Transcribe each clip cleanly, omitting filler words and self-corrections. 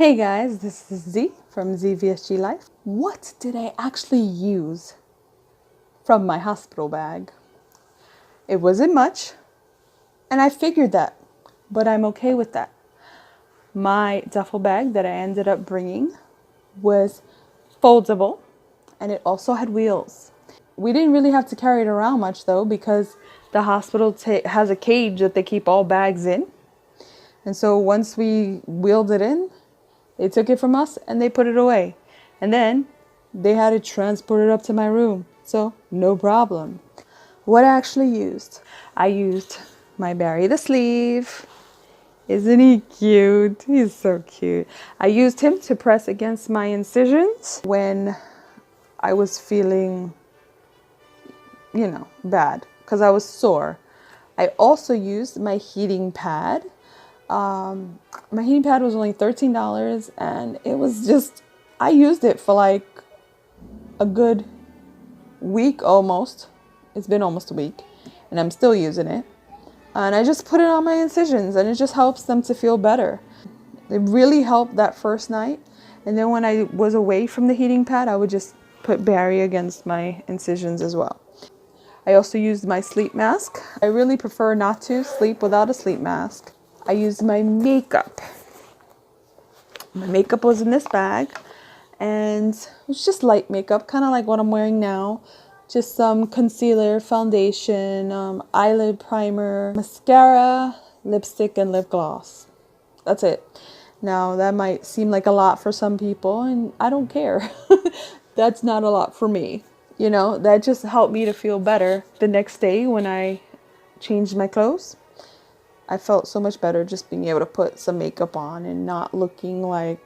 Hey guys, this is Z from ZeeVSGLife. What did I actually use from my hospital bag? It wasn't much, and I figured that, but I'm okay with that. My duffel bag that I ended up bringing was foldable, and it also had wheels. We didn't really have to carry it around much though, because the hospital has a cage that they keep all bags in. And so once we wheeled it in, they took it from us and they put it away. And then they had it transported up to my room. So no problem. What I actually used, I used my Barry the sleeve. Isn't he cute? He's so cute. I used him to press against my incisions when I was feeling, bad because I was sore. I also used my heating pad. My heating pad was only $13 and it was just, I used it for like a good week almost. It's been almost a week and I'm still using it. And I just put it on my incisions and it just helps them to feel better. It really helped that first night. And then when I was away from the heating pad, I would just put Barry against my incisions as well. I also used my sleep mask. I really prefer not to sleep without a sleep mask. I used my makeup. My makeup was in this bag and it was just light makeup, kind of like what I'm wearing now. Just some concealer, foundation, eyelid primer, mascara, lipstick, and lip gloss. That's it. Now that might seem like a lot for some people and I don't care. That's not a lot for me. That just helped me to feel better the next day when I changed my clothes. I felt so much better just being able to put some makeup on and not looking like,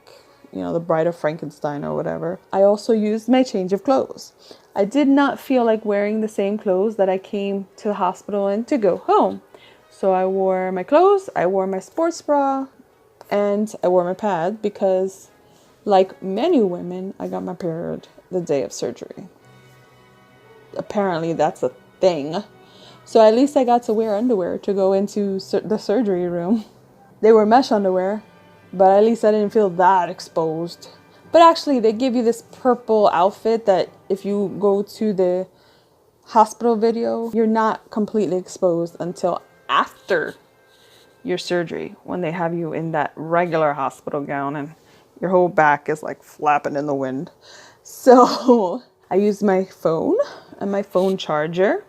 the Bride of Frankenstein or whatever. I also used my change of clothes. I did not feel like wearing the same clothes that I came to the hospital in to go home. So I wore my clothes, I wore my sports bra, and I wore my pad because, like many women, I got my period the day of surgery. Apparently that's a thing. So at least I got to wear underwear to go into the surgery room. They were mesh underwear, but at least I didn't feel that exposed. But actually, they give you this purple outfit that if you go to the hospital video, you're not completely exposed until after your surgery, when they have you in that regular hospital gown and your whole back is like flapping in the wind. So I used my phone and my phone charger.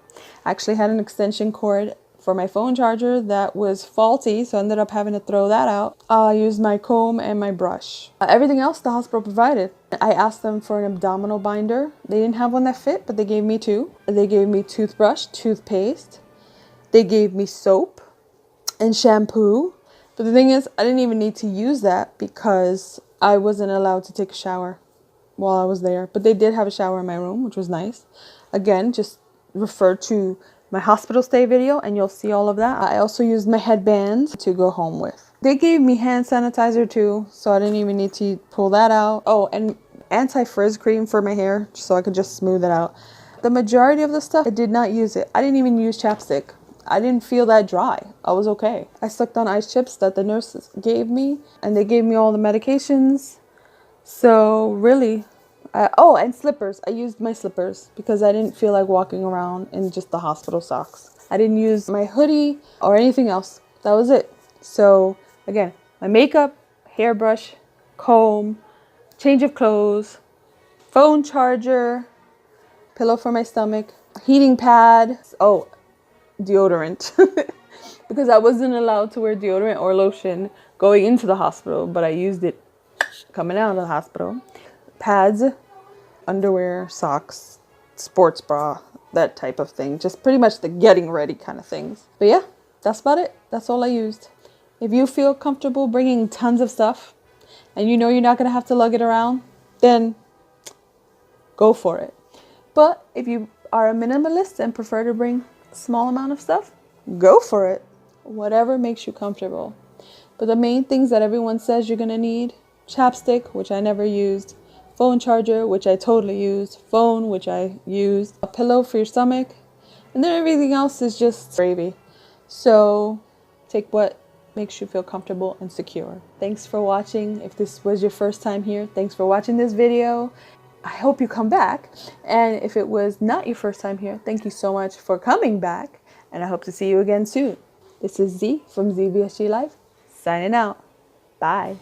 I actually had an extension cord for my phone charger that was faulty, so I ended up having to throw that out. I used my comb and my brush. Everything else the hospital provided. I asked them for an abdominal binder. They didn't have one that fit, but they gave me two. They gave me toothbrush, toothpaste. They gave me soap and shampoo. But the thing is, I didn't even need to use that because I wasn't allowed to take a shower while I was there. But they did have a shower in my room, which was nice. Again, just refer to my hospital stay video and you'll see all of that. I also used my headband to go home with. They gave me hand sanitizer too, so I didn't even need to pull that out. Oh, and anti-frizz cream for my hair so I could just smooth it out. The majority of the stuff, I did not use it. I didn't even use chapstick. I didn't feel that dry. I was okay. I sucked on ice chips that the nurses gave me and they gave me all the medications. So really, and slippers. I used my slippers because I didn't feel like walking around in just the hospital socks. I didn't use my hoodie or anything else. That was it. So again, my makeup, hairbrush, comb, change of clothes, phone charger, pillow for my stomach, heating pad. Oh, deodorant. Because I wasn't allowed to wear deodorant or lotion going into the hospital, but I used it coming out of the hospital. Pads, underwear, socks, sports bra, that type of thing. Just pretty much the getting ready kind of things. But yeah, that's about it. That's all I used. If you feel comfortable bringing tons of stuff and you're not going to have to lug it around, then go for it. But if you are a minimalist and prefer to bring a small amount of stuff, go for it. Whatever makes you comfortable. But the main things that everyone says you're going to need: chapstick, which I never used, phone charger, which I totally used, phone, which I used, a pillow for your stomach, and then everything else is just gravy. So take what makes you feel comfortable and secure. Thanks for watching. If this was your first time here, thanks for watching this video. I hope you come back. And if it was not your first time here, thank you so much for coming back. And I hope to see you again soon. This is Z from ZeeVSGLife, signing out. Bye.